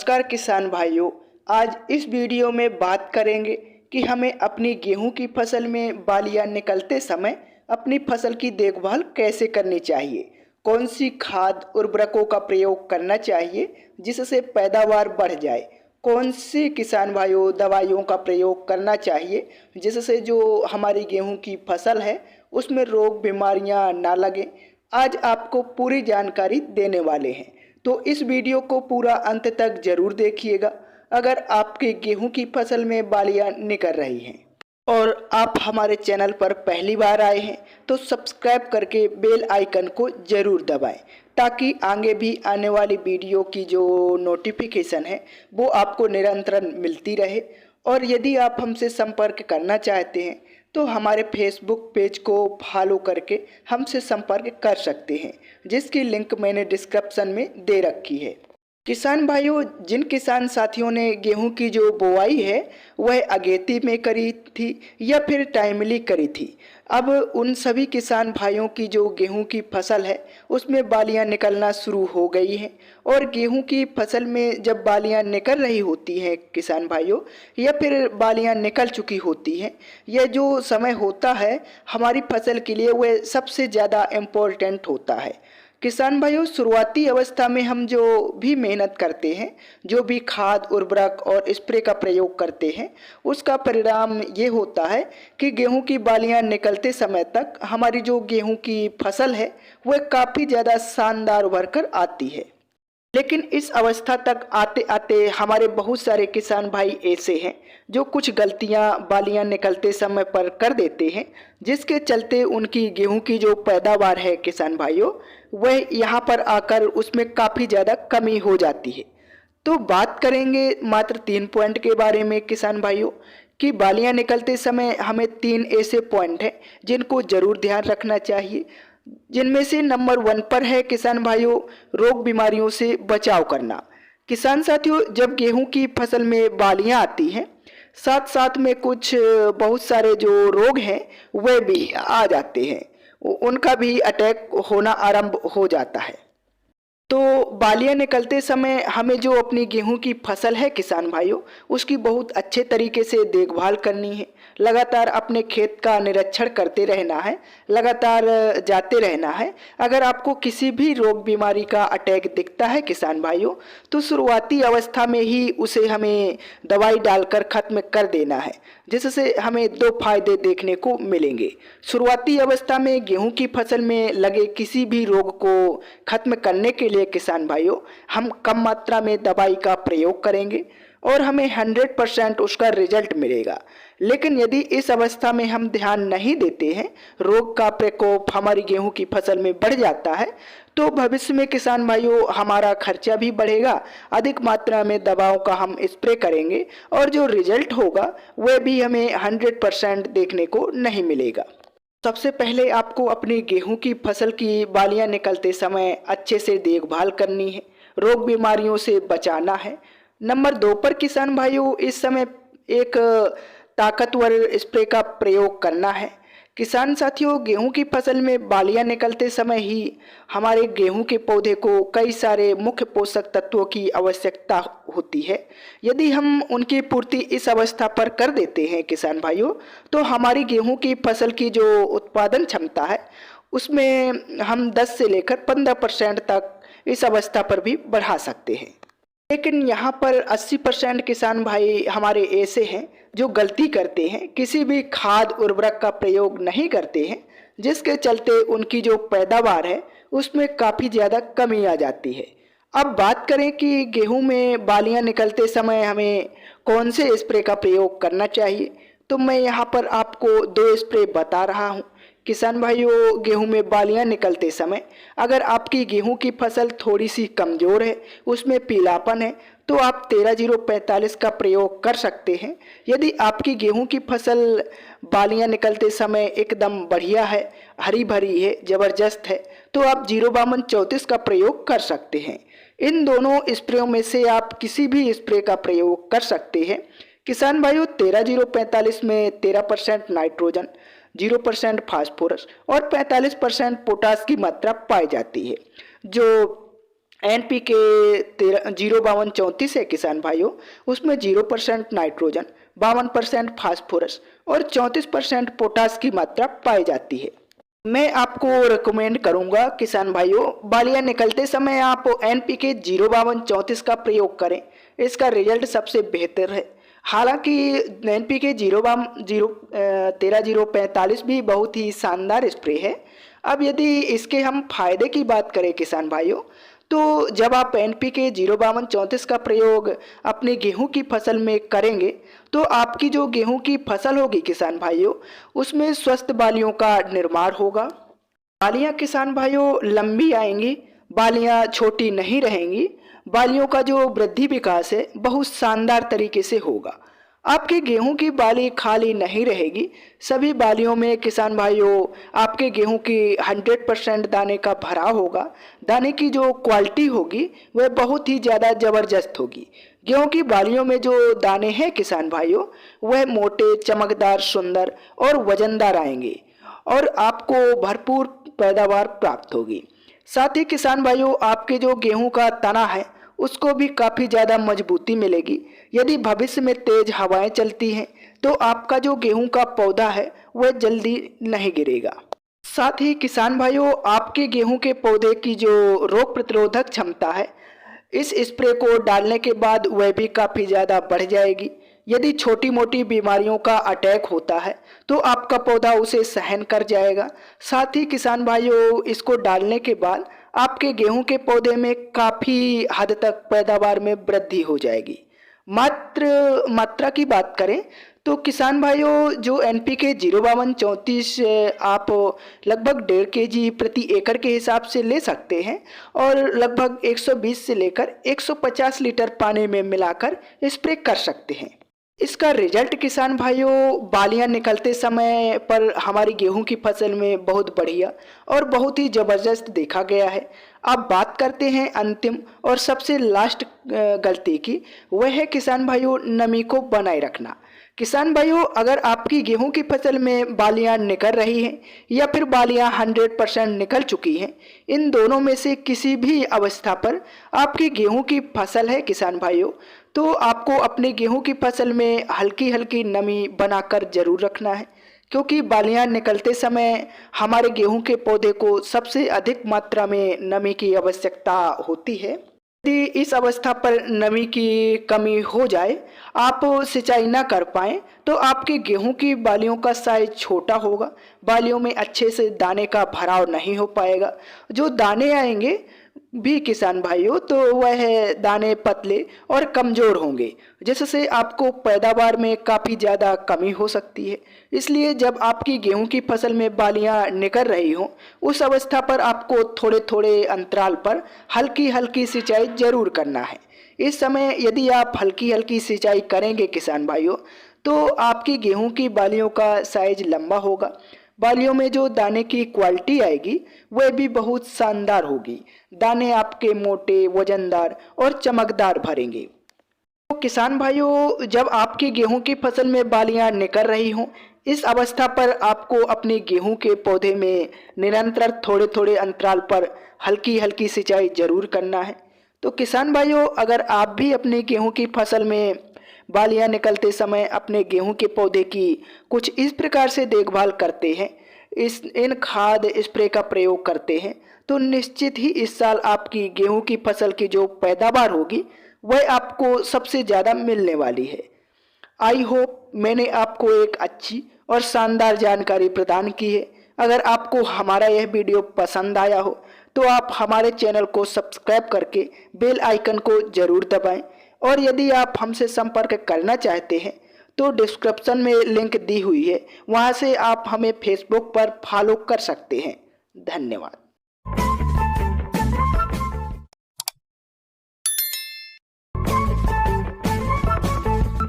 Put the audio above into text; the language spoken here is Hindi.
नमस्कार किसान भाइयों। आज इस वीडियो में बात करेंगे कि हमें अपनी गेहूं की फसल में बालियां निकलते समय अपनी फसल की देखभाल कैसे करनी चाहिए, कौन सी खाद उर्वरकों का प्रयोग करना चाहिए जिससे पैदावार बढ़ जाए, कौन सी किसान भाइयों दवाइयों का प्रयोग करना चाहिए जिससे जो हमारी गेहूं की फसल है उसमें रोग बीमारियां ना लगें। आज आपको पूरी जानकारी देने वाले हैं, तो इस वीडियो को पूरा अंत तक जरूर देखिएगा। अगर आपके गेहूं की फसल में बालियां निकल रही हैं और आप हमारे चैनल पर पहली बार आए हैं तो सब्सक्राइब करके बेल आइकन को जरूर दबाएं ताकि आगे भी आने वाली वीडियो की जो नोटिफिकेशन है वो आपको निरंतर मिलती रहे। और यदि आप हमसे संपर्क करना चाहते हैं तो हमारे फेसबुक पेज को फॉलो करके हमसे संपर्क कर सकते हैं, जिसकी लिंक मैंने डिस्क्रिप्शन में दे रखी है। किसान भाइयों, जिन किसान साथियों ने गेहूं की जो बुआई है वह अगेती में करी थी या फिर टाइमली करी थी, अब उन सभी किसान भाइयों की जो गेहूं की फसल है उसमें बालियां निकलना शुरू हो गई हैं। और गेहूं की फसल में जब बालियां निकल रही होती हैं किसान भाइयों, या फिर बालियां निकल चुकी होती हैं, यह जो समय होता है हमारी फसल के लिए वह सबसे ज़्यादा इम्पोर्टेंट होता है। किसान भाइयों, शुरुआती अवस्था में हम जो भी मेहनत करते हैं, जो भी खाद उर्वरक और स्प्रे का प्रयोग करते हैं, उसका परिणाम ये होता है कि गेहूं की बालियां निकलते समय तक हमारी जो गेहूं की फसल है वह काफ़ी ज़्यादा शानदार उभर कर आती है। लेकिन इस अवस्था तक आते आते हमारे बहुत सारे किसान भाई ऐसे हैं जो कुछ गलतियां बालियां निकलते समय पर कर देते हैं, जिसके चलते उनकी गेहूं की जो पैदावार है किसान भाइयों वह यहाँ पर आकर उसमें काफ़ी ज़्यादा कमी हो जाती है। तो बात करेंगे मात्र 3 पॉइंट के बारे में किसान भाइयों कि बालियां निकलते समय हमें 3 ऐसे पॉइंट हैं जिनको ज़रूर ध्यान रखना चाहिए, जिनमें से नंबर 1 पर है किसान भाइयों रोग बीमारियों से बचाव करना। किसान साथियों, जब गेहूं की फसल में बालियां आती हैं साथ साथ में कुछ बहुत सारे जो रोग हैं वह भी आ जाते हैं, उनका भी अटैक होना आरंभ हो जाता है। तो बालियां निकलते समय हमें जो अपनी गेहूं की फसल है किसान भाइयों उसकी बहुत अच्छे तरीके से देखभाल करनी है। लगातार अपने खेत का निरीक्षण करते रहना है, लगातार जाते रहना है। अगर आपको किसी भी रोग बीमारी का अटैक दिखता है किसान भाइयों तो शुरुआती अवस्था में ही उसे हमें दवाई डालकर खत्म कर देना है, जिससे हमें 2 फायदे देखने को मिलेंगे। शुरुआती अवस्था में गेहूं की फसल में लगे किसी भी रोग को खत्म करने के लिए किसान भाइयों हम कम मात्रा में दवाई का प्रयोग करेंगे और हमें 100% उसका रिजल्ट मिलेगा। लेकिन यदि इस अवस्था में हम ध्यान नहीं देते हैं, रोग का प्रकोप हमारी गेहूं की फसल में बढ़ जाता है, तो भविष्य में किसान भाइयों हमारा खर्चा भी बढ़ेगा, अधिक मात्रा में दवाओं का हम स्प्रे करेंगे और जो रिजल्ट होगा वह भी हमें 100% देखने को नहीं मिलेगा। सबसे पहले आपको अपनी गेहूं की फसल की बालियां निकलते समय अच्छे से देखभाल करनी है, रोग बीमारियों से बचाना है। नंबर 2 पर किसान भाइयों इस समय एक ताकतवर स्प्रे का प्रयोग करना है। किसान साथियों, गेहूं की फसल में बालियां निकलते समय ही हमारे गेहूं के पौधे को कई सारे मुख्य पोषक तत्वों की आवश्यकता होती है। यदि हम उनकी पूर्ति इस अवस्था पर कर देते हैं किसान भाइयों तो हमारी गेहूं की फसल की जो उत्पादन क्षमता है उसमें हम 10 से लेकर 15% तक इस अवस्था पर भी बढ़ा सकते हैं। लेकिन यहाँ पर 80% किसान भाई हमारे ऐसे हैं जो गलती करते हैं, किसी भी खाद उर्वरक का प्रयोग नहीं करते हैं, जिसके चलते उनकी जो पैदावार है उसमें काफ़ी ज़्यादा कमी आ जाती है। अब बात करें कि गेहूं में बालियां निकलते समय हमें कौन से स्प्रे का प्रयोग करना चाहिए, तो मैं यहाँ पर आपको 2 स्प्रे बता रहा हूँ। किसान भाइयों, गेहूं में बालियां निकलते समय अगर आपकी गेहूं की फसल थोड़ी सी कमज़ोर है, उसमें पीलापन है, तो आप 13-045 का प्रयोग कर सकते हैं। यदि आपकी गेहूं की फसल बालियां निकलते समय एकदम बढ़िया है, हरी भरी है, ज़बरदस्त है, तो आप 052-34 का प्रयोग कर सकते हैं। इन दोनों स्प्रेयों में से आप किसी भी स्प्रे का प्रयोग कर सकते हैं। किसान भाइयों, 13-045 में 13% नाइट्रोजन, 0% फास्फोरस और 45% पोटास की मात्रा पाई जाती है, जो NPK 05234 है किसान भाइयों, उसमें 0% नाइट्रोजन, 52% फास्फोरस और 34% पोटास की मात्रा पाई जाती है। मैं आपको रिकमेंड करूंगा किसान भाइयों, बालियां निकलते समय आप NPK 05234 का प्रयोग करें, इसका रिजल्ट सबसे बेहतर है। हालांकि NPK 013-045 भी बहुत ही शानदार स्प्रे है। अब यदि इसके हम फायदे की बात करें किसान भाइयों, तो जब आप NPK 05234 का प्रयोग अपने गेहूं की फसल में करेंगे तो आपकी जो गेहूं की फसल होगी किसान भाइयों, उसमें स्वस्थ बालियों का निर्माण होगा। बालियां किसान भाइयों लंबी आएंगी, बालियां छोटी नहीं रहेंगी, बालियों का जो वृद्धि विकास है बहुत शानदार तरीके से होगा। आपके गेहूं की बाली खाली नहीं रहेगी, सभी बालियों में किसान भाइयों आपके गेहूं की 100% दाने का भराव होगा। दाने की जो क्वालिटी होगी वह बहुत ही ज़्यादा ज़बरदस्त होगी। गेहूं की बालियों में जो दाने हैं किसान भाइयों, वह मोटे, चमकदार, सुंदर और वजनदार आएंगे और आपको भरपूर पैदावार प्राप्त होगी। साथ ही किसान भाइयों आपके जो गेहूं का तना है उसको भी काफ़ी ज़्यादा मजबूती मिलेगी। यदि भविष्य में तेज हवाएं चलती हैं तो आपका जो गेहूं का पौधा है वह जल्दी नहीं गिरेगा। साथ ही किसान भाइयों आपके गेहूं के पौधे की जो रोग प्रतिरोधक क्षमता है, इस स्प्रे को डालने के बाद वह भी काफ़ी ज़्यादा बढ़ जाएगी। यदि छोटी मोटी बीमारियों का अटैक होता है तो आपका पौधा उसे सहन कर जाएगा। साथ ही किसान भाइयों इसको डालने के बाद आपके गेहूं के पौधे में काफ़ी हद तक पैदावार में वृद्धि हो जाएगी। मात्रा की बात करें तो किसान भाइयों जो NPK 05234 आप लगभग 1.5 kg प्रति एकड़ के हिसाब से ले सकते हैं और लगभग 120 से लेकर 150 लीटर पानी में मिलाकर स्प्रे कर सकते हैं। इसका रिजल्ट किसान भाइयों बालियां निकलते समय पर हमारी गेहूं की फसल में बहुत बढ़िया और बहुत ही ज़बरदस्त देखा गया है। अब बात करते हैं अंतिम और सबसे लास्ट गलती की, वह है किसान भाइयों नमी को बनाए रखना। किसान भाइयों अगर आपकी गेहूं की फसल में बालियां निकल रही हैं या फिर बालियां 100% निकल चुकी हैं, इन दोनों में से किसी भी अवस्था पर आपकी गेहूं की फसल है किसान भाइयों, तो आपको अपने गेहूं की फसल में हल्की हल्की नमी बनाकर जरूर रखना है, क्योंकि बालियां निकलते समय हमारे गेहूं के पौधे को सबसे अधिक मात्रा में नमी की आवश्यकता होती है। यदि इस अवस्था पर नमी की कमी हो जाए, आप सिंचाई ना कर पाएँ, तो आपके गेहूं की बालियों का साइज छोटा होगा, बालियों में अच्छे से दाने का भराव नहीं हो पाएगा। जो दाने आएंगे भी किसान भाइयों तो वह दाने पतले और कमज़ोर होंगे, जिससे आपको पैदावार में काफ़ी ज़्यादा कमी हो सकती है। इसलिए जब आपकी गेहूं की फसल में बालियां निकल रही हों, उस अवस्था पर आपको थोड़े थोड़े अंतराल पर हल्की हल्की सिंचाई जरूर करना है। इस समय यदि आप हल्की हल्की सिंचाई करेंगे किसान भाइयों, तो आपकी गेहूं की बालियों का साइज लंबा होगा, बालियों में जो दाने की क्वालिटी आएगी वह भी बहुत शानदार होगी। दाने आपके मोटे, वजनदार और चमकदार भरेंगे। तो किसान भाइयों जब आपकी गेहूं की फसल में बालियां निकल रही हों, इस अवस्था पर आपको अपने गेहूं के पौधे में निरंतर थोड़े थोड़े अंतराल पर हल्की हल्की सिंचाई जरूर करना है। तो किसान भाइयों अगर आप भी अपनी गेहूं की फसल में बालियां निकलते समय अपने गेहूं के पौधे की कुछ इस प्रकार से देखभाल करते हैं, इन खाद स्प्रे का प्रयोग करते हैं, तो निश्चित ही इस साल आपकी गेहूं की फसल की जो पैदावार होगी वह आपको सबसे ज़्यादा मिलने वाली है। आई होप मैंने आपको एक अच्छी और शानदार जानकारी प्रदान की है। अगर आपको हमारा यह वीडियो पसंद आया हो तो आप हमारे चैनल को सब्सक्राइब करके बेल आइकन को ज़रूर दबाएं, और यदि आप हमसे संपर्क करना चाहते हैं तो डिस्क्रिप्शन में लिंक दी हुई है, वहां से आप हमें फेसबुक पर फॉलो कर सकते हैं। धन्यवाद।